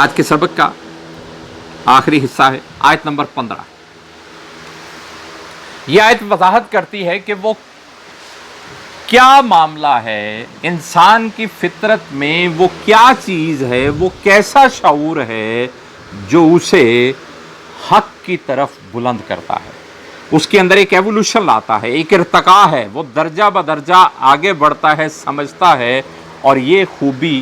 آج کے سبق کا آخری حصہ ہے آیت نمبر 15۔ یہ آیت وضاحت کرتی ہے کہ وہ کیا معاملہ ہے، انسان کی فطرت میں وہ کیا چیز ہے، وہ کیسا شعور ہے جو اسے حق کی طرف بلند کرتا ہے۔ اس کے اندر ایک ایوولوشن لاتا ہے، ایک ارتقاء ہے، وہ درجہ بدرجہ آگے بڑھتا ہے، سمجھتا ہے۔ اور یہ خوبی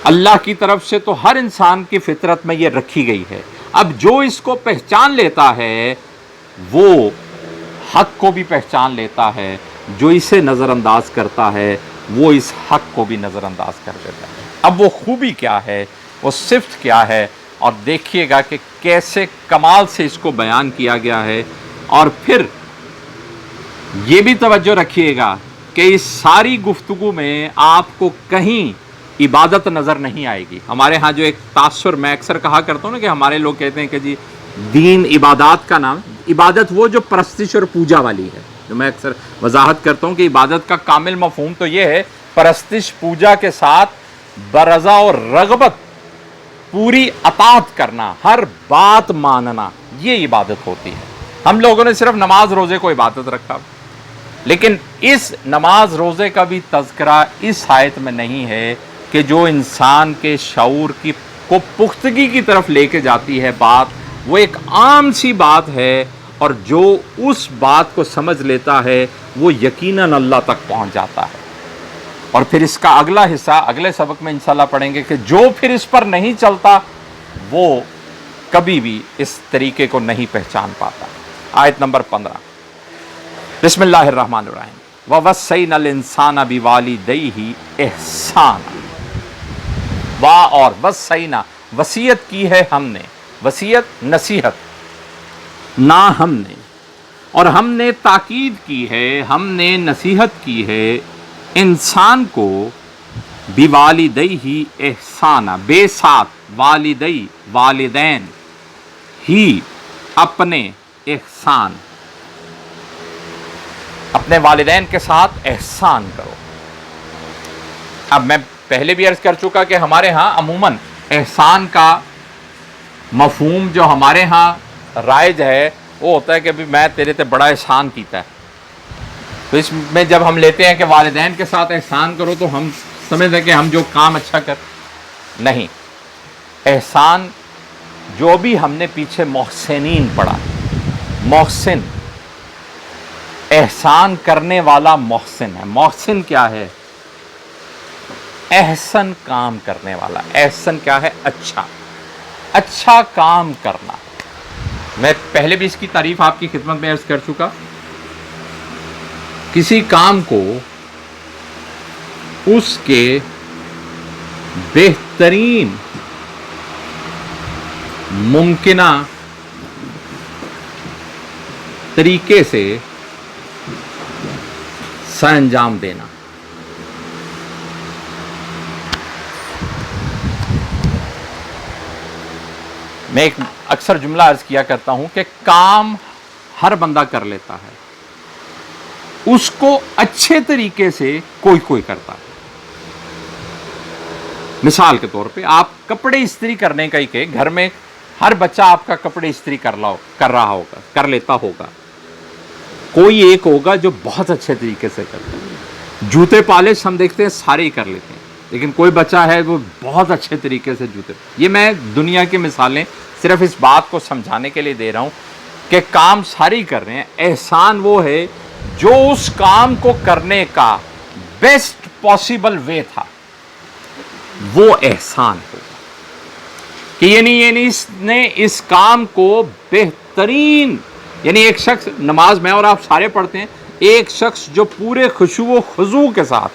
اللہ کی طرف سے تو ہر انسان کی فطرت میں یہ رکھی گئی ہے۔ اب جو اس کو پہچان لیتا ہے وہ حق کو بھی پہچان لیتا ہے، جو اسے نظر انداز کرتا ہے وہ اس حق کو بھی نظر انداز کر دیتا ہے۔ اب وہ خوبی کیا ہے، وہ صفت کیا ہے، اور دیکھیے گا کہ کیسے کمال سے اس کو بیان کیا گیا ہے۔ اور پھر یہ بھی توجہ رکھیے گا کہ اس ساری گفتگو میں آپ کو کہیں عبادت نظر نہیں آئے گی۔ ہمارے ہاں جو ایک تاثر میں اکثر کہا کرتا ہوں نا کہ ہمارے لوگ کہتے ہیں کہ جی دین عبادات کا نام، عبادت وہ جو پرستش اور پوجا والی ہے، جو میں اکثر وضاحت کرتا ہوں کہ عبادت کا کامل مفہوم تو یہ ہے پرستش پوجا کے ساتھ برضا اور رغبت پوری اطاعت کرنا، ہر بات ماننا، یہ عبادت ہوتی ہے۔ ہم لوگوں نے صرف نماز روزے کو عبادت رکھا، لیکن اس نماز روزے کا بھی تذکرہ اس آیت میں نہیں ہے کہ جو انسان کے شعور کو پختگی کی طرف لے کے جاتی ہے بات، وہ ایک عام سی بات ہے، اور جو اس بات کو سمجھ لیتا ہے وہ یقیناً اللہ تک پہنچ جاتا ہے۔ اور پھر اس کا اگلا حصہ اگلے سبق میں انشاءاللہ پڑھیں گے کہ جو پھر اس پر نہیں چلتا وہ کبھی بھی اس طریقے کو نہیں پہچان پاتا۔ آیت نمبر 15، بسم اللہ الرحمن الرحیم۔ وَوَصَّيْنَا الْإِنسَانَ بِوَالِدَيْهِ إِحْسَانًا۔ اور وصینا، وصیت کی ہے ہم نے، وصیت نصیحت، نہ ہم نے، اور ہم نے تاکید کی ہے، ہم نے نصیحت کی ہے انسان کو بِوَالِدَيْهِ إِحْسَانًا، بے ساتھ، والدئی والدین ہی، اپنے، احسان، اپنے والدین کے ساتھ احسان کرو۔ اب میں پہلے بھی عرض کر چکا کہ ہمارے ہاں عموماً احسان کا مفہوم جو ہمارے ہاں رائج ہے وہ ہوتا ہے کہ میں تیرے تے بڑا احسان کیتا ہے۔ تو اس میں جب ہم لیتے ہیں کہ والدین کے ساتھ احسان کرو تو ہم سمجھتے ہیں کہ ہم جو کام اچھا کر، نہیں، احسان جو بھی ہم نے پیچھے محسنین پڑھا، محسن، احسان کرنے والا محسن ہے۔ محسن کیا ہے؟ احسن کام کرنے والا۔ احسن کیا ہے؟ اچھا، اچھا کام کرنا۔ میں پہلے بھی اس کی تعریف آپ کی خدمت میں عرض کر چکا، کسی کام کو اس کے بہترین ممکنہ طریقے سے سر انجام دینا۔ میں ایک اکثر جملہ عرض کیا کرتا ہوں کہ کام ہر بندہ کر لیتا ہے، اس کو اچھے طریقے سے کوئی کرتا ہے۔ مثال کے طور پہ آپ کپڑے استری کرنے کا ہی کہ گھر میں ہر بچہ آپ کا کپڑے استری کر رہا ہوگا، کر لیتا ہوگا، کوئی ایک ہوگا جو بہت اچھے طریقے سے کرتا ہے۔ جوتے پالش ہم دیکھتے ہیں سارے ہی کر لیتے ہیں، لیکن کوئی بچہ ہے وہ بہت اچھے طریقے سے جوتے۔ یہ میں دنیا کی مثالیں صرف اس بات کو سمجھانے کے لیے دے رہا ہوں کہ کام سارے ہی کر رہے ہیں۔ احسان وہ ہے جو اس کام کو کرنے کا بیسٹ پاسبل وے تھا، وہ احسان ہوگا کہ یعنی اس نے اس کام کو بہترین، یعنی ایک شخص، نماز میں اور آپ سارے پڑھتے ہیں، ایک شخص جو پورے خشوع و خضوع کے ساتھ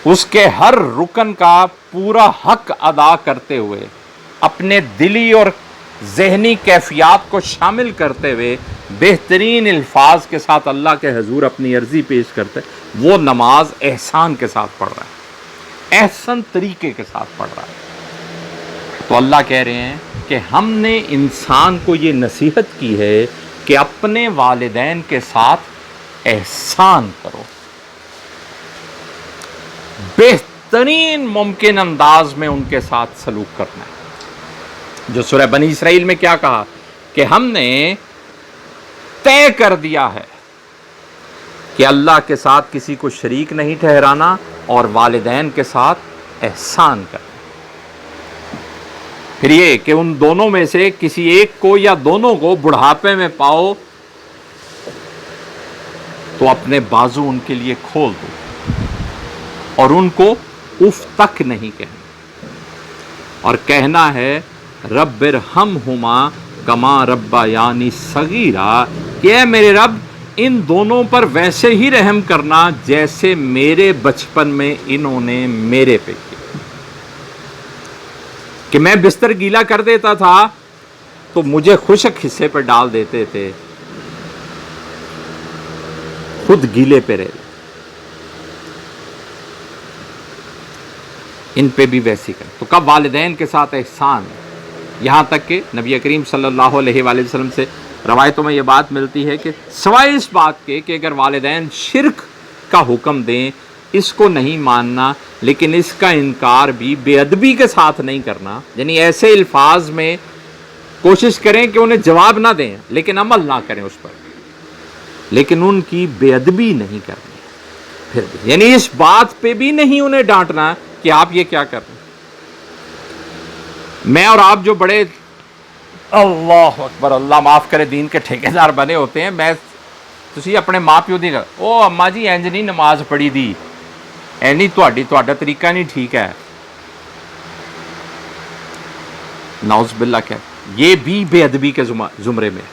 اس کے ہر رکن کا پورا حق ادا کرتے ہوئے، اپنے دلی اور ذہنی کیفیات کو شامل کرتے ہوئے بہترین الفاظ کے ساتھ اللہ کے حضور اپنی عرضی پیش کرتے، وہ نماز احسان کے ساتھ پڑھ رہا ہے، احسن طریقے کے ساتھ پڑھ رہا ہے۔ تو اللہ کہہ رہے ہیں کہ ہم نے انسان کو یہ نصیحت کی ہے کہ اپنے والدین کے ساتھ احسان کرو، بہترین ممکن انداز میں ان کے ساتھ سلوک کرنا ہے. جو سورہ بنی اسرائیل میں کیا کہا کہ ہم نے طے کر دیا ہے کہ اللہ کے ساتھ کسی کو شریک نہیں ٹھہرانا اور والدین کے ساتھ احسان کرنا. پھر یہ کہ ان دونوں میں سے کسی ایک کو یا دونوں کو بڑھاپے میں پاؤ تو اپنے بازو ان کے لیے کھول دو اور ان کو اف تک نہیں کہنا، اور کہنا ہے رب ارحمہما کما ربیانی صغیرا، کہ اے میرے رب ان دونوں پر ویسے ہی رحم کرنا جیسے میرے بچپن میں انہوں نے میرے پہ کیا. کہ میں بستر گیلا کر دیتا تھا تو مجھے خشک حصے پہ ڈال دیتے تھے، خود گیلے پہ رہے. ان پہ بھی ویسی کر. تو کب والدین کے ساتھ احسان، یہاں تک کہ نبی کریم صلی اللہ علیہ وآلہ وسلم سے روایتوں میں یہ بات ملتی ہے کہ سوائے اس بات کے کہ اگر والدین شرک کا حکم دیں اس کو نہیں ماننا، لیکن اس کا انکار بھی بے ادبی کے ساتھ نہیں کرنا، یعنی ایسے الفاظ میں کوشش کریں کہ انہیں جواب نہ دیں لیکن عمل نہ کریں اس پر، لیکن ان کی بے ادبی نہیں کرنی. پھر بھی یعنی اس بات پہ بھی نہیں انہیں ڈانٹنا کہ آپ یہ کیا کر رہے ہیں. میں اور آپ جو بڑے اللہ اکبر اللہ معاف کرے دین کے ٹھیکیدار بنے ہوتے ہیں، میں تسی اپنے ماں پیو دی کر او اما جی انج نہیں نماز پڑھی دی، اے نہیں تہاڈا طریقہ نہیں ٹھیک ہے، نعوذ باللہ. کیا یہ بھی بے ادبی کے زمرے میں.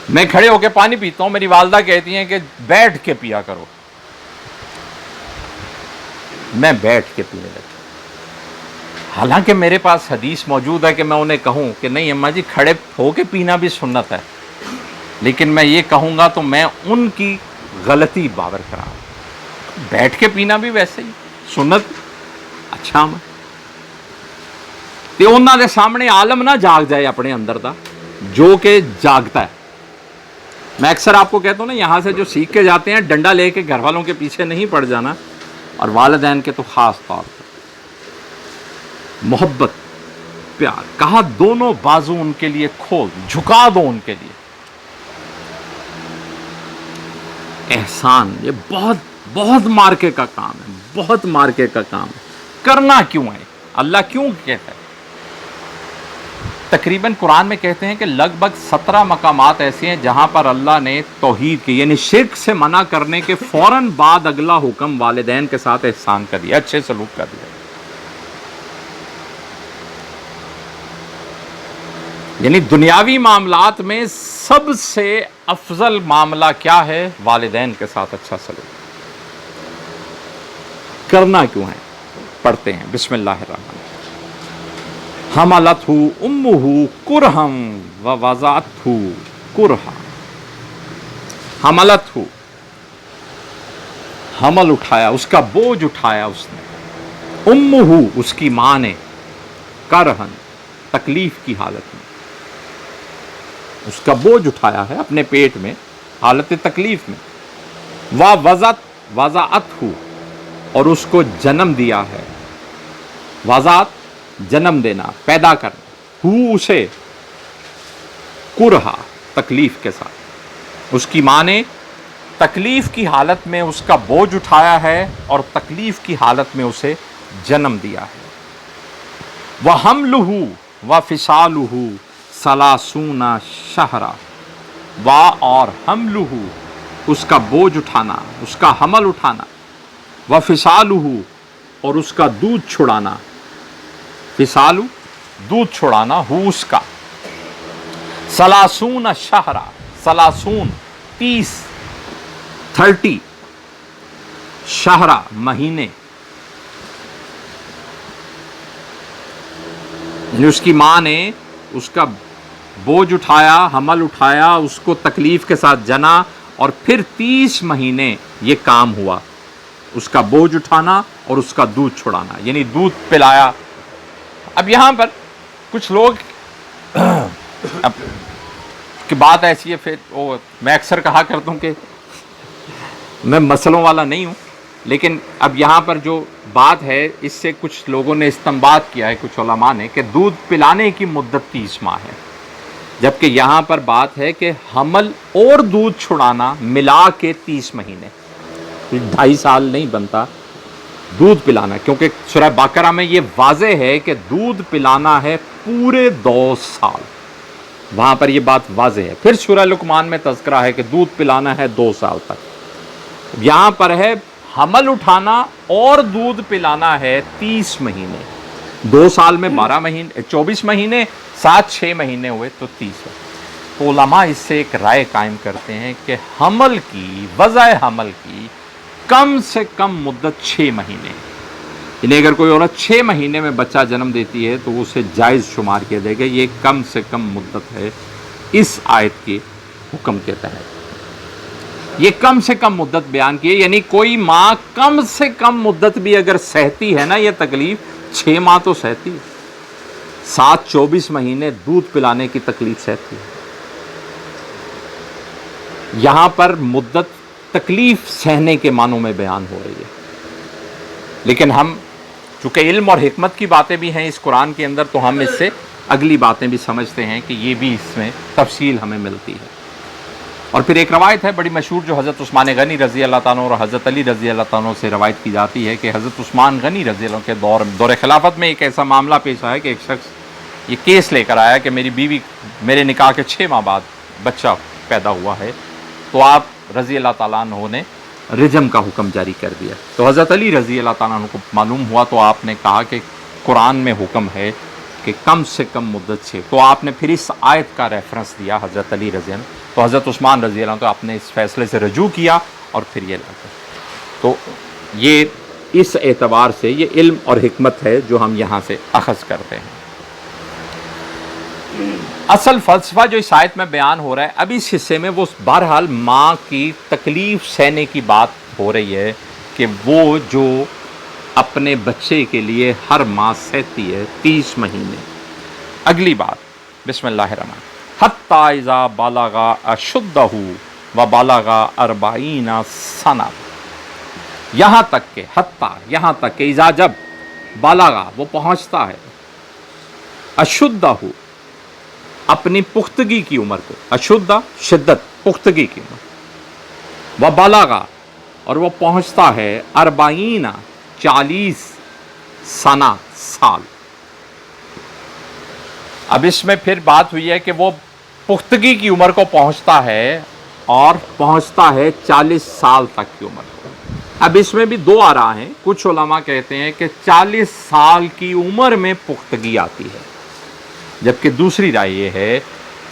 میں کھڑے ہو کے پانی پیتا ہوں، میری والدہ کہتی ہیں کہ بیٹھ کے پیا کرو، میں بیٹھ کے پینے لگتا. حالانکہ میرے پاس حدیث موجود ہے کہ میں انہیں کہوں کہ نہیں اماں جی کھڑے ہو کے پینا بھی سنت ہے، لیکن میں یہ کہوں گا تو میں ان کی غلطی باور کراؤں. بیٹھ کے پینا بھی ویسے ہی سنت اچھا میں تے انہاں دے سامنے عالم نہ جاگ جائے اپنے اندر دا جو کہ جاگتا ہے. میں اکثر آپ کو کہتا ہوں نا، یہاں سے جو سیکھ کے جاتے ہیں ڈنڈا لے کے گھر والوں کے پیچھے نہیں پڑ جانا، اور والدین کے تو خاص طور پر محبت پیار. کہا دونوں بازو ان کے لیے کھول، جھکا دو ان کے لیے. احسان یہ بہت بہت مارکے کا کام ہے، بہت مارکے کا کام ہے. کرنا کیوں ہے؟ اللہ کیوں کہتا ہے؟ تقریباً قرآن میں کہتے ہیں کہ لگ بھگ 17 مقامات ایسے ہیں جہاں پر اللہ نے توحید کی یعنی شرک سے منع کرنے کے فوراً بعد اگلا حکم والدین کے ساتھ احسان کر دیا، اچھے سلوک کر دیا. یعنی دنیاوی معاملات میں سب سے افضل معاملہ کیا ہے؟ والدین کے ساتھ اچھا سلوک. کرنا کیوں ہے؟ پڑھتے ہیں بسم اللہ الرحمن الرحیم. حملتہ امہ کرہم ووضعتہ کرہا. حملتہ حمل اٹھایا، اس کا بوجھ اٹھایا اس نے. امہ اس کی ماں نے، کرہن تکلیف کی حالت میں، اس کا بوجھ اٹھایا ہے اپنے پیٹ میں حالت تکلیف میں. وضعتہ اور اس کو جنم دیا ہے. وضعت جنم دینا، پیدا کرنا. ہو اسے، کرہا تکلیف کے ساتھ. اس کی ماں نے تکلیف کی حالت میں اس کا بوجھ اٹھایا ہے اور تکلیف کی حالت میں اسے جنم دیا ہے. وَحَمْلُهُ وَفِصَالُهُ ثَلَاثُونَ شَهْرًا. اور حملہ اس کا بوجھ اٹھانا، اس کا حمل اٹھانا. وَفِصَالُهُ اور اس کا دودھ چھڑانا. فصال دودھ چھڑانا، ہو اس کا. 30 شہرا، 30 شہرا مہینے. یعنی اس کی ماں نے اس کا بوجھ اٹھایا، حمل اٹھایا، اس کو تکلیف کے ساتھ جنا، اور پھر 30 مہینے یہ کام ہوا، اس کا بوجھ اٹھانا اور اس کا دودھ چھڑانا، یعنی دودھ پلایا. اب یہاں پر کچھ لوگ کی بات ایسی ہے، پھر میں اکثر کہا کرتا ہوں کہ میں مسئلوں والا نہیں ہوں، لیکن اب یہاں پر جو بات ہے اس سے کچھ لوگوں نے استنباط کیا ہے، کچھ علماء نے، کہ دودھ پلانے کی مدت 30 ماہ ہے، جبکہ یہاں پر بات ہے کہ حمل اور دودھ چھڑانا ملا کے 30 مہینے، 2.5 سال نہیں بنتا دودھ پلانا، کیونکہ سورہ بقرہ میں یہ واضح ہے کہ دودھ پلانا ہے پورے 2 سال، وہاں پر یہ بات واضح ہے۔ پھر سورہ لقمان میں تذکرہ ہے کہ دودھ پلانا ہے 2 سال تک، یہاں پر ہے حمل اٹھانا اور دودھ پلانا ہے 30 مہینے، 2 سال میں 12 مہینے 24 مہینے، 6 مہینے ہوئے تو 30 ہے۔ تو علماء اس سے ایک رائے قائم کرتے ہیں کہ حمل کی، وضع حمل کی کم سے کم مدت 6 مہینے، یعنی اگر کوئی عورت 6 مہینے میں بچہ جنم دیتی ہے تو اسے جائز شمار کیا جائے گا، یہ کم سے کم مدت ہے اس آیت کے حکم کے تحت۔ یہ کم سے کم مدت بیان کی ہے، یعنی کوئی ماں کم سے کم مدت بھی اگر سہتی ہے نا یہ تکلیف، 6 ماہ تو سہتی ہے، 24 مہینے دودھ پلانے کی تکلیف سہتی ہے۔ یہاں پر مدت تکلیف سہنے کے معنوں میں بیان ہو رہی ہے، لیکن ہم چونکہ علم اور حکمت کی باتیں بھی ہیں اس قرآن کے اندر، تو ہم اس سے اگلی باتیں بھی سمجھتے ہیں کہ یہ بھی اس میں تفصیل ہمیں ملتی ہے۔ اور پھر ایک روایت ہے بڑی مشہور جو حضرت عثمان غنی رضی اللہ تعالیٰ اور حضرت علی رضی اللہ تعالیٰ سے روایت کی جاتی ہے کہ حضرت عثمان غنی رضی اللہ کے دور خلافت میں ایک ایسا معاملہ پیش آیا کہ ایک شخص یہ کیس لے کر آیا کہ میری بیوی میرے نکاح کے 6 ماہ بعد بچہ پیدا ہوا ہے، تو آپ رضی اللہ تعالیٰ عنہ نے رجم کا حکم جاری کر دیا۔ تو حضرت علی رضی اللہ تعالیٰ عنہ کو معلوم ہوا تو آپ نے کہا کہ قرآن میں حکم ہے کہ کم سے کم مدت 6، تو آپ نے پھر اس آیت کا ریفرنس دیا حضرت علی رضی اللہ عنہ، تو حضرت عثمان رضی اللہ عنہ تو آپ نے اس فیصلے سے رجوع کیا اور پھر یہ لگا۔ تو یہ اس اعتبار سے یہ علم اور حکمت ہے جو ہم یہاں سے اخذ کرتے ہیں۔ اصل فلسفہ جو اس آیت میں بیان ہو رہا ہے اب اس حصے میں، وہ بہرحال ماں کی تکلیف سہنے کی بات ہو رہی ہے کہ وہ جو اپنے بچے کے لیے ہر ماہ سہتی ہے 30 مہینے۔ اگلی بات، بسم اللہ الرحمن حتی اذا بالغ اشدہ و بالغ 40 سنہ، یہاں تک کہ حتی، یہاں تک کہ اذا جب بالغ وہ پہنچتا ہے، اشدہ اپنی پختگی کی عمر کو، اشدہ شدت، پختگی کی عمر، و بالغ اور وہ پہنچتا ہے 40 سنہ سال۔ اب اس میں پھر بات ہوئی ہے کہ وہ پختگی کی عمر کو پہنچتا ہے اور پہنچتا ہے 40 سال تک کی عمر کو۔ اب اس میں بھی 2 آراء ہیں، کچھ علماء کہتے ہیں کہ 40 سال کی عمر میں پختگی آتی ہے، جبکہ دوسری رائے یہ ہے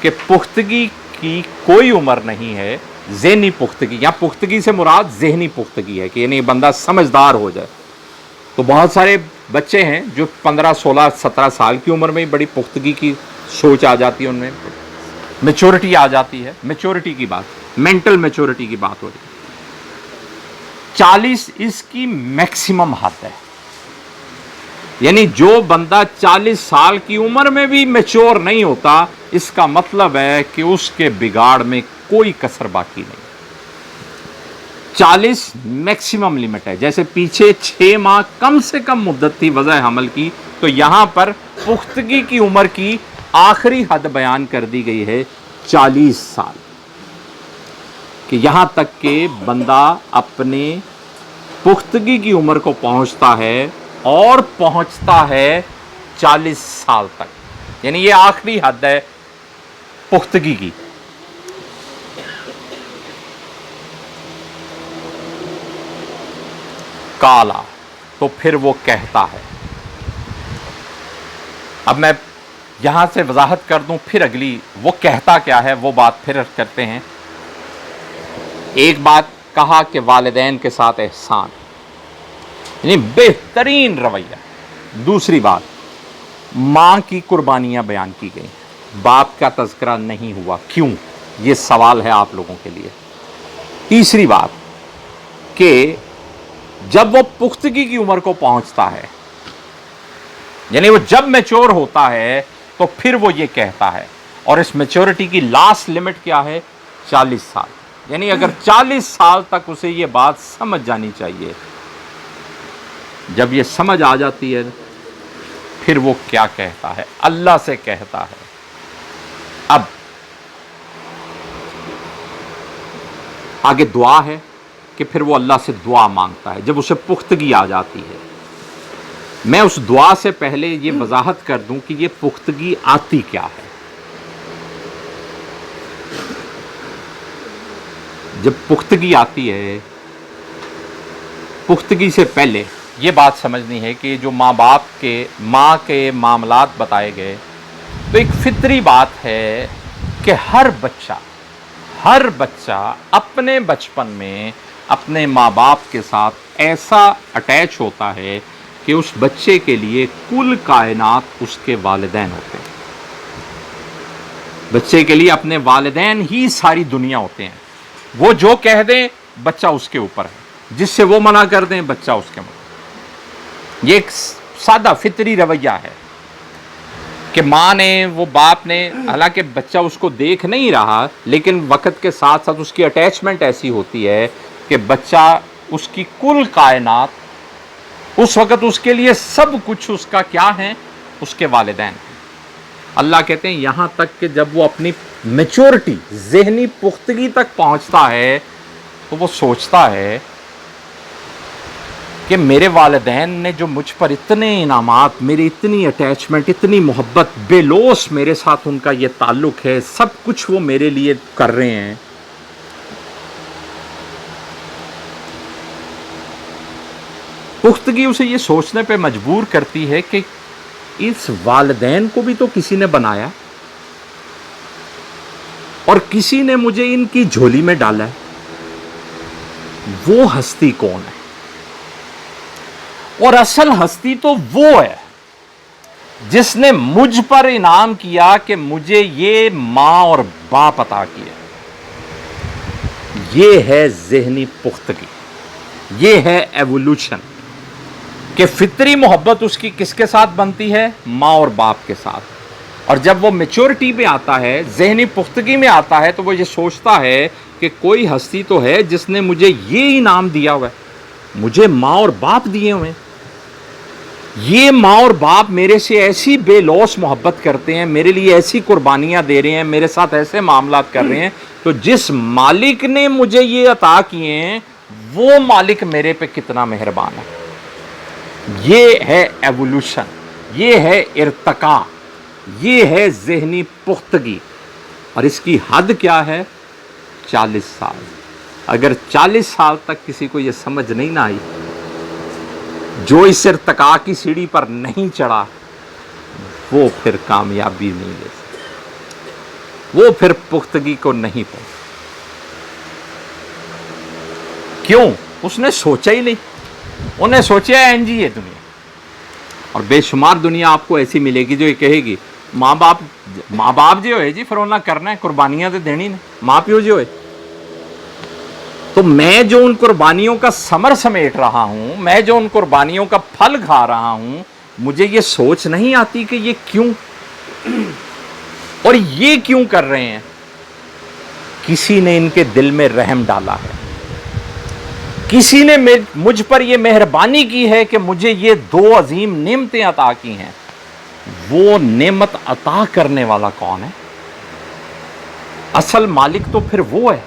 کہ پختگی کی کوئی عمر نہیں ہے، ذہنی پختگی، یا پختگی سے مراد ذہنی پختگی ہے کہ یعنی بندہ سمجھدار ہو جائے۔ تو بہت سارے بچے ہیں جو 15 16 17 سال کی عمر میں ہی بڑی پختگی کی سوچ آ جاتی ہے، ان میں میچورٹی آ جاتی ہے، میچورٹی کی بات، مینٹل میچورٹی کی بات ہو رہی ہے۔ 40 اس کی میکسیمم حد ہے، یعنی جو بندہ 40 سال کی عمر میں بھی میچور نہیں ہوتا، اس کا مطلب ہے کہ اس کے بگاڑ میں کوئی کسر باقی نہیں۔ 40 میکسیمم لمٹ ہے، جیسے پیچھے 6 ماہ کم سے کم مدت تھی وضع حمل کی، تو یہاں پر پختگی کی عمر کی آخری حد بیان کر دی گئی ہے 40 سال، کہ یہاں تک کہ بندہ اپنے پختگی کی عمر کو پہنچتا ہے اور پہنچتا ہے 40 سال تک، یعنی یہ آخری حد ہے پختگی کی۔ کالا، تو پھر وہ کہتا ہے۔ اب میں یہاں سے وضاحت کر دوں، پھر اگلی وہ کہتا کیا ہے وہ بات پھر کرتے ہیں۔ ایک بات کہا کہ والدین کے ساتھ احسان، یعنی بہترین رویہ۔ دوسری بات، ماں کی قربانیاں بیان کی گئی، باپ کا تذکرہ نہیں ہوا، کیوں؟ یہ سوال ہے آپ لوگوں کے لیے۔ تیسری بات کہ جب وہ پختگی کی عمر کو پہنچتا ہے، یعنی وہ جب میچور ہوتا ہے تو پھر وہ یہ کہتا ہے، اور اس میچورٹی کی لاسٹ لمٹ کیا ہے؟ 40 سال۔ یعنی اگر 40 سال تک اسے یہ بات سمجھ جانی چاہیے، جب یہ سمجھ آ جاتی ہے پھر وہ کیا کہتا ہے؟ اللہ سے کہتا ہے۔ اب آگے دعا ہے کہ پھر وہ اللہ سے دعا مانگتا ہے جب اسے پختگی آ جاتی ہے۔ میں اس دعا سے پہلے یہ وضاحت کر دوں کہ یہ پختگی آتی کیا ہے۔ جب پختگی آتی ہے، پختگی سے پہلے یہ بات سمجھنی ہے کہ جو ماں کے معاملات بتائے گئے، تو ایک فطری بات ہے کہ ہر بچہ اپنے بچپن میں اپنے ماں باپ کے ساتھ ایسا اٹیچ ہوتا ہے کہ اس بچے کے لیے کل کائنات اس کے والدین ہوتے ہیں۔ بچے کے لیے اپنے والدین ہی ساری دنیا ہوتے ہیں۔ وہ جو کہہ دیں بچہ اس کے اوپر ہے، جس سے وہ منع کر دیں بچہ اس کے منع۔ یہ ایک سادہ فطری رویہ ہے کہ ماں نے، وہ باپ نے، حالانکہ بچہ اس کو دیکھ نہیں رہا، لیکن وقت کے ساتھ ساتھ اس کی اٹیچمنٹ ایسی ہوتی ہے کہ بچہ اس کی کل کائنات، اس وقت اس کے لیے سب کچھ اس کا کیا ہے؟ اس کے والدین ہیں۔ اللہ کہتے ہیں یہاں تک کہ جب وہ اپنی میچورٹی، ذہنی پختگی تک پہنچتا ہے تو وہ سوچتا ہے کہ میرے والدین نے جو مجھ پر اتنے انعامات، میری اتنی اٹیچمنٹ، اتنی محبت، بے لوث میرے ساتھ ان کا یہ تعلق ہے، سب کچھ وہ میرے لیے کر رہے ہیں، پختگی اسے یہ سوچنے پہ مجبور کرتی ہے کہ اس والدین کو بھی تو کسی نے بنایا اور کسی نے مجھے ان کی جھولی میں ڈالا ہے، وہ ہستی کون ہے؟ اور اصل ہستی تو وہ ہے جس نے مجھ پر انعام کیا کہ مجھے یہ ماں اور باپ عطا کیا۔ یہ ہے ذہنی پختگی، یہ ہے ایوولوشن، کہ فطری محبت اس کی کس کے ساتھ بنتی ہے؟ ماں اور باپ کے ساتھ۔ اور جب وہ میچورٹی پہ آتا ہے، ذہنی پختگی میں آتا ہے، تو وہ یہ سوچتا ہے کہ کوئی ہستی تو ہے جس نے مجھے یہ انعام دیا ہوا ہے، مجھے ماں اور باپ دیے ہوئے ہیں، یہ ماں اور باپ میرے سے ایسی بے لوث محبت کرتے ہیں، میرے لیے ایسی قربانیاں دے رہے ہیں، میرے ساتھ ایسے معاملات کر رہے ہیں، تو جس مالک نے مجھے یہ عطا کیے ہیں وہ مالک میرے پہ کتنا مہربان ہے۔ یہ ہے ایوولوشن، یہ ہے ارتقاء، یہ ہے ذہنی پختگی۔ اور اس کی حد کیا ہے؟ 40 سال۔ اگر 40 سال تک کسی کو یہ سمجھ نہیں نہ آئی، جو اس ارتقاء کی سیڑھی پر نہیں چڑھا، وہ پھر کامیابی نہیں لے سکتا، وہ پھر پختگی کو نہیں پہنچ۔ کیوں؟ اس نے سوچا ہی نہیں، انہیں سوچا ہے جی یہ دنیا، اور بے شمار دنیا آپ کو ایسی ملے گی جو یہ کہے گی ماں باپ جو ہے جی فرونا کرنا ہے، قربانیاں تو دینی نہیں، ماں پیو جو ہے، تو میں جو ان قربانیوں کا ثمر سمیٹ رہا ہوں، میں جو ان قربانیوں کا پھل کھا رہا ہوں، مجھے یہ سوچ نہیں آتی کہ یہ کیوں، اور یہ کیوں کر رہے ہیں؟ کسی نے ان کے دل میں رحم ڈالا ہے، کسی نے مجھ پر یہ مہربانی کی ہے کہ مجھے یہ دو عظیم نعمتیں عطا کی ہیں۔ وہ نعمت عطا کرنے والا کون ہے؟ اصل مالک تو پھر وہ ہے۔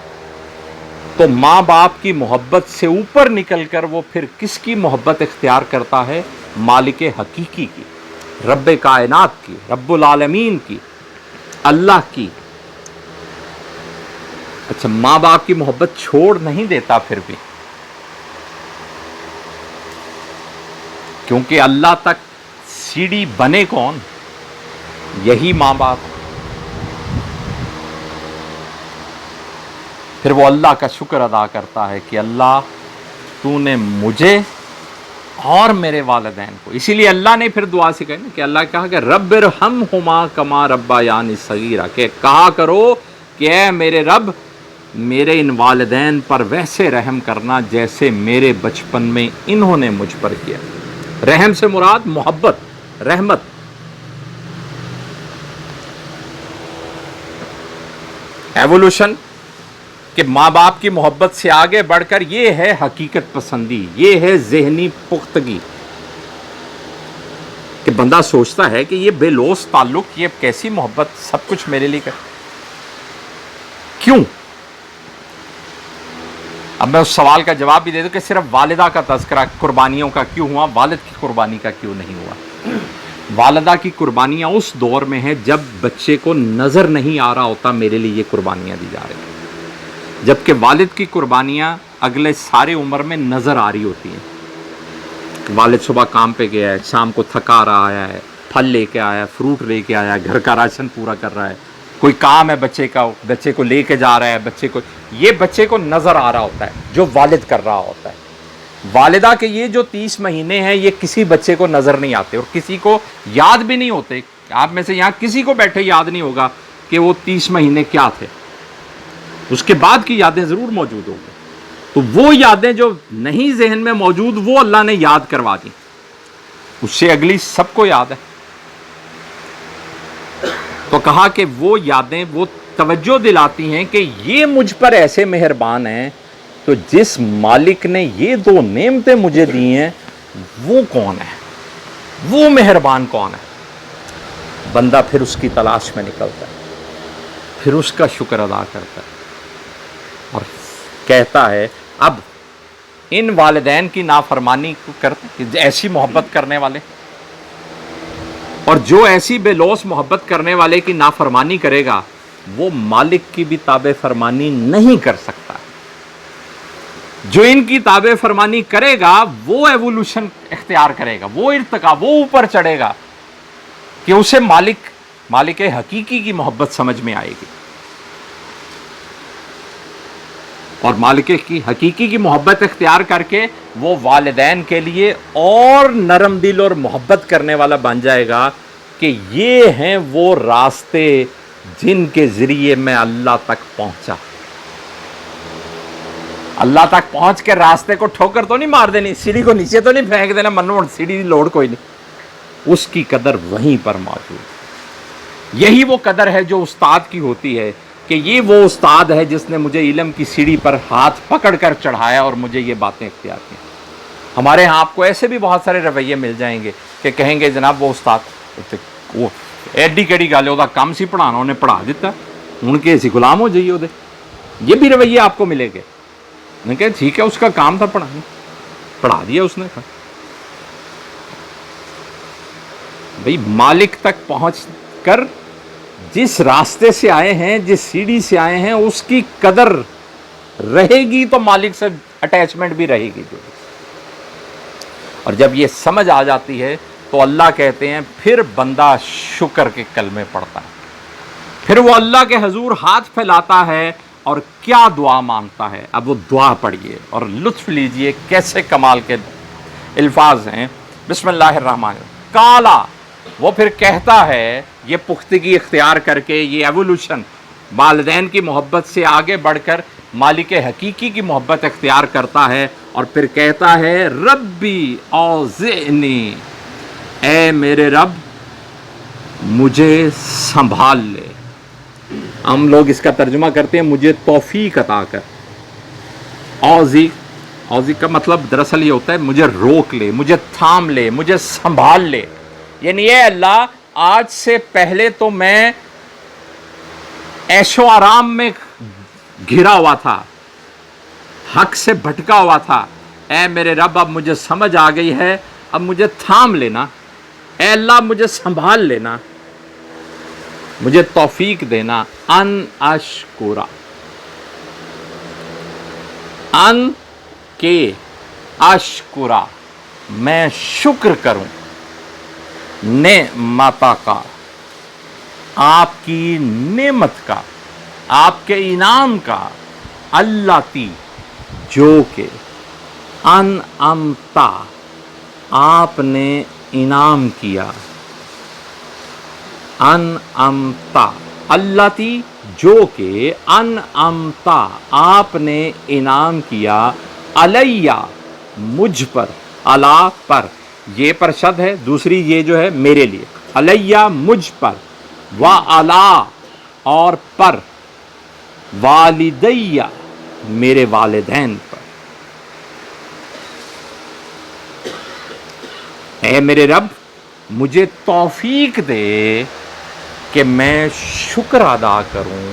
تو ماں باپ کی محبت سے اوپر نکل کر وہ پھر کس کی محبت اختیار کرتا ہے؟ مالک حقیقی کی، رب کائنات کی، رب العالمین کی، اللہ کی۔ اچھا، ماں باپ کی محبت چھوڑ نہیں دیتا پھر بھی، کیونکہ اللہ تک سیڑھی بنے کون؟ یہی ماں باپ۔ پھر وہ اللہ کا شکر ادا کرتا ہے کہ اللہ تو نے مجھے اور میرے والدین کو، اسی لیے اللہ نے پھر دعا سکھائی نا کہ اللہ کہا کہ رب ارحمہما کما ربیانی صغیرا، کہ کہا کرو کہ اے میرے رب میرے ان والدین پر ویسے رحم کرنا جیسے میرے بچپن میں انہوں نے مجھ پر کیا۔ رحم سے مراد محبت، رحمت۔ ایوولوشن کہ ماں باپ کی محبت سے آگے بڑھ کر یہ ہے حقیقت پسندی، یہ ہے ذہنی پختگی، کہ بندہ سوچتا ہے کہ یہ بے لوث تعلق، یہ کیسی محبت، سب کچھ میرے لیے کیوں؟ اب میں اس سوال کا جواب بھی دے دوں کہ صرف والدہ کا تذکرہ قربانیوں کا کیوں ہوا، والد کی قربانی کا کیوں نہیں ہوا؟ والدہ کی قربانیاں اس دور میں ہیں جب بچے کو نظر نہیں آ رہا ہوتا میرے لیے یہ قربانیاں دی جا رہی ہیں، جبکہ والد کی قربانیاں اگلے سارے عمر میں نظر آ رہی ہوتی ہیں۔ والد صبح کام پہ گیا ہے، شام کو تھکا رہا ہے، پھل لے کے آیا، فروٹ لے کے آیا، گھر کا راشن پورا کر رہا ہے، کوئی کام ہے بچے کا، بچے کو لے کے جا رہا ہے، یہ بچے کو نظر آ رہا ہوتا ہے جو والد کر رہا ہوتا ہے۔ والدہ کے یہ جو 30 مہینے ہیں یہ کسی بچے کو نظر نہیں آتے اور کسی کو یاد بھی نہیں ہوتے۔ آپ میں سے یہاں کسی کو بیٹھے یاد نہیں ہوگا کہ وہ 30 مہینے کیا تھے، اس کے بعد کی یادیں ضرور موجود ہوں گی۔ تو وہ یادیں جو نہیں ذہن میں موجود وہ اللہ نے یاد کروا دی، اس سے اگلی سب کو یاد ہے۔ تو کہا کہ وہ یادیں وہ توجہ دلاتی ہیں کہ یہ مجھ پر ایسے مہربان ہیں، تو جس مالک نے یہ 2 نعمتیں مجھے دی ہیں وہ کون ہے، وہ مہربان کون ہے؟ بندہ پھر اس کی تلاش میں نکلتا ہے، پھر اس کا شکر ادا کرتا ہے اور کہتا ہے اب ان والدین کی نافرمانی کو کرتے، ایسی محبت کرنے والے، اور جو ایسی بے لوث محبت کرنے والے کی نافرمانی کرے گا وہ مالک کی بھی تابع فرمانی نہیں کر سکتا۔ جو ان کی تابع فرمانی کرے گا وہ ایوولوشن اختیار کرے گا، وہ ارتقا، وہ اوپر چڑھے گا کہ اسے مالک حقیقی کی محبت سمجھ میں آئے گی، اور مالک کی حقیقی کی محبت اختیار کر کے وہ والدین کے لیے اور نرم دل اور محبت کرنے والا بن جائے گا کہ یہ ہیں وہ راستے جن کے ذریعے میں اللہ تک پہنچا۔ اللہ تک پہنچ کے راستے کو ٹھوکر تو نہیں مار دینی، سیڑھی کو نیچے تو نہیں پھینک دینا، منو سیڑھی لوڑ کوئی نہیں، اس کی قدر وہیں پر موجود۔ یہی وہ قدر ہے جو استاد کی ہوتی ہے کہ یہ وہ استاد ہے جس نے مجھے علم کی سیڑھی پر ہاتھ پکڑ کر چڑھایا اور مجھے یہ باتیں اختیار کی۔ ہمارے ہاں آپ کو ایسے بھی بہت سارے رویے مل جائیں گے کہ کہیں گے جناب وہ استاد وہ ایڈی کیڑی گل ہے، وہ کام سی پڑھانا، انہیں پڑھا دیتا، ان کے اسی غلام ہو جائیے وہ، یہ بھی رویے آپ کو ملیں گے۔ میں کہا ٹھیک ہے اس کا کام تھا پڑھانا، پڑھا دیا اس نے۔ بھئی مالک تک پہنچ کر جس راستے سے آئے ہیں، جس سیڑھی سے آئے ہیں، اس کی قدر رہے گی تو مالک سے اٹیچمنٹ بھی رہے گی۔ اور جب یہ سمجھ آ جاتی ہے تو اللہ کہتے ہیں پھر بندہ شکر کے کلمے پڑھتا ہے، پھر وہ اللہ کے حضور ہاتھ پھیلاتا ہے اور کیا دعا مانگتا ہے۔ اب وہ دعا پڑھیے اور لطف لیجئے، کیسے کمال کے الفاظ ہیں۔ بسم اللہ الرحمن الرحیم۔ کالا، وہ پھر کہتا ہے، یہ پختگی اختیار کر کے، یہ ایوولوشن والدین کی محبت سے آگے بڑھ کر مالک حقیقی کی محبت اختیار کرتا ہے، اور پھر کہتا ہے ربی اوزعنی، اے میرے رب مجھے سنبھال لے۔ ہم لوگ اس کا ترجمہ کرتے ہیں مجھے توفیق عطا کر۔ اوزی کا مطلب دراصل یہ ہوتا ہے مجھے روک لے، مجھے تھام لے، مجھے سنبھال لے۔ یعنی اے اللہ آج سے پہلے تو میں عیش و آرام میں گھرا ہوا تھا، حق سے بھٹکا ہوا تھا، اے میرے رب اب مجھے سمجھ آ گئی ہے، اب مجھے تھام لینا، اے اللہ مجھے سنبھال لینا، مجھے توفیق دینا۔ ان اشکرا، ان کے اشکرا، میں شکر کروں، نعمتا کا، آپ کی نعمت کا، آپ کے انعام کا، اللہ تی، جو کہ انعمتا، آپ نے انعام کیا، انعمتا، اللہ تی، جو کہ انعمتا، آپ نے انعام کیا، علیہ، مجھ پر، علا پر، یہ پر شد ہے، دوسری یہ جو ہے میرے لیے، علیہ مجھ پر، وعلا اور پر، والدیہ میرے والدین پر۔ اے میرے رب مجھے توفیق دے کہ میں شکر ادا کروں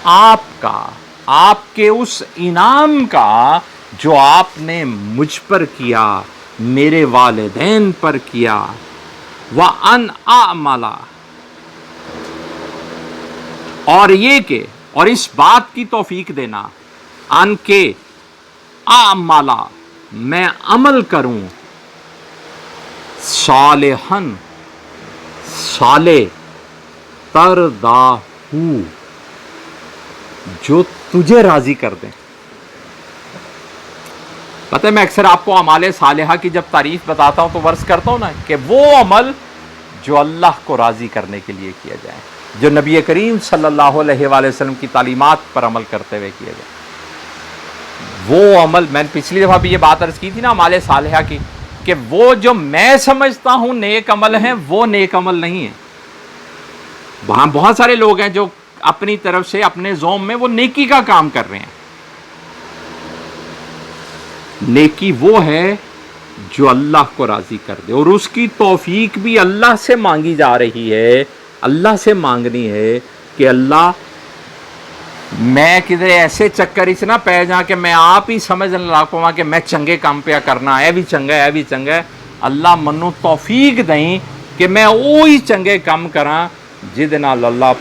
آپ کا، آپ کے اس انعام کا جو آپ نے مجھ پر کیا، میرے والدین پر کیا۔ وَأَنْ أَعْمَلَ، اور یہ کہ، اور اس بات کی توفیق دینا، ان کے اعمل، میں عمل کروں، صالحاً، صالح، ترضاہ، جو تجھے راضی کر دیں۔ پتہ ہے میں اکثر آپ کو اعمال صالحہ کی جب تعریف بتاتا ہوں تو ورز کرتا ہوں نا کہ وہ عمل جو اللہ کو راضی کرنے کے لیے کیا جائے، جو نبی کریم صلی اللہ علیہ وآلہ وسلم کی تعلیمات پر عمل کرتے ہوئے کیا جائے، وہ عمل، میں نے پچھلی دفعہ بھی یہ بات عرض کی تھی نا اعمال صالحہ کی، کہ وہ جو میں سمجھتا ہوں نیک عمل ہیں وہ نیک عمل نہیں ہیں۔ وہاں بہت سارے لوگ ہیں جو اپنی طرف سے اپنے ذوم میں وہ نیکی کا کام کر رہے ہیں۔ نیکی وہ ہے جو اللہ کو راضی کر دے، اور اس کی توفیق بھی اللہ سے مانگی جا رہی ہے، اللہ سے مانگنی ہے کہ اللہ میں کدھر ایسے چکر اس نہ پہ جا کہ میں آپ ہی سمجھنے لگ پاواں کہ میں چنگے کام پہ کرنا ہے بھی چنگا ہے بھی چنگا ہے۔ اللہ منو توفیق دیں کہ میں وہی چنگے کام کراں جہدے نال اللہ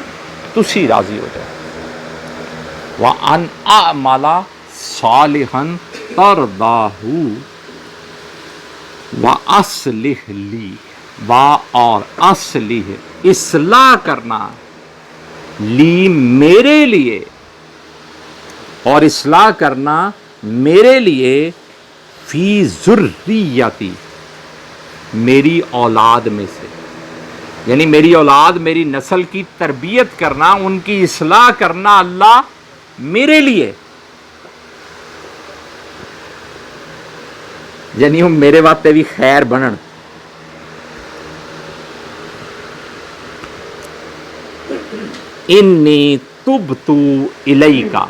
تسی راضی ہو جائے۔ وَأَنْ أَعْمَلَ صَالِحًا تَرْضَاهُ وَأَصْلِحْ لِي، اور اصلح، اصلاح کرنا، لی، میرے لیے، اور اصلاح کرنا میرے لیے، فی ذریتی، میری اولاد میں سے، یعنی میری اولاد، میری نسل کی تربیت کرنا، ان کی اصلاح کرنا اللہ میرے لیے، یعنی ہم میرے واسطے بھی خیر بنن۔ انی تبتو الیکا،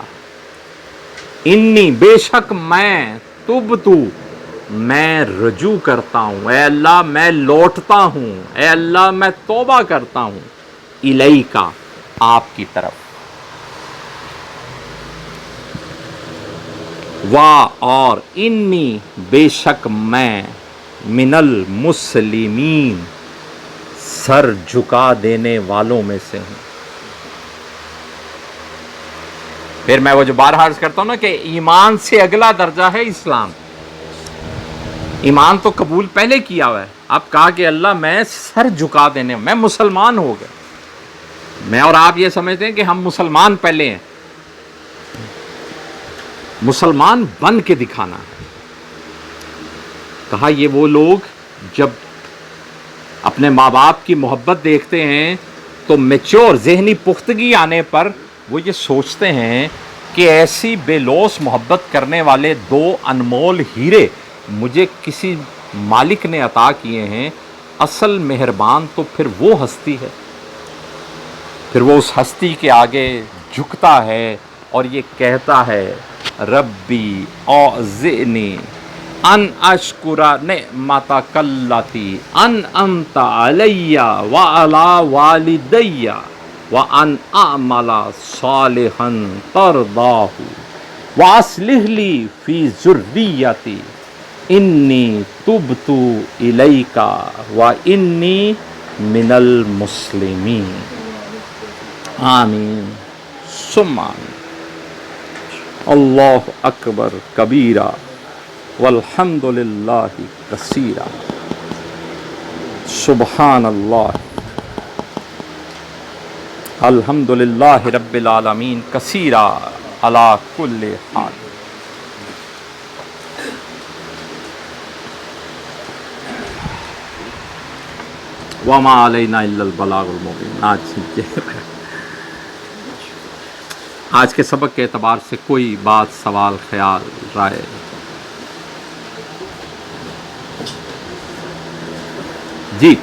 انی، بے شک میں، تبتو، میں رجوع کرتا ہوں، اے اللہ میں لوٹتا ہوں، اے اللہ میں توبہ کرتا ہوں، الیکا، آپ کی طرف، اور انی، بے شک میں، من المسلمین، سر جھکا دینے والوں میں سے ہوں۔ پھر میں وہ جو بارہا عرض کرتا ہوں نا کہ ایمان سے اگلا درجہ ہے اسلام۔ ایمان تو قبول پہلے کیا ہوا ہے، اب کہا کہ اللہ میں سر جھکا دینے، میں مسلمان ہو گیا۔ میں اور آپ یہ سمجھتے ہیں کہ ہم مسلمان پہلے ہیں، مسلمان بن کے دکھانا ہے۔ کہا یہ وہ لوگ جب اپنے ماں باپ کی محبت دیکھتے ہیں تو میچور، ذہنی پختگی آنے پر وہ یہ سوچتے ہیں کہ ایسی بے لوث محبت کرنے والے دو انمول ہیرے مجھے کسی مالک نے عطا کیے ہیں، اصل مہربان تو پھر وہ ہستی ہے۔ پھر وہ اس ہستی کے آگے جھکتا ہے اور یہ کہتا ہے ربی اوزعنی ان اشکر نعمتک التی انعمت علی وعلی والدی وان اعمل صالحا ترضاہ واصلح لی فی ذریتی انی تبت الیک وانی من المسلمین۔ آمین ثم آمین۔ اللہ اکبر کبیرہ والحمد للہ کثیرہ، سبحان اللہ، الحمد للہ رب العالمین کثیرہ علی کل حال۔ وما علینا الا البلاغ المبین۔ آج کے سبق کے اعتبار سے کوئی بات، سوال، خیال، رائے؟ جی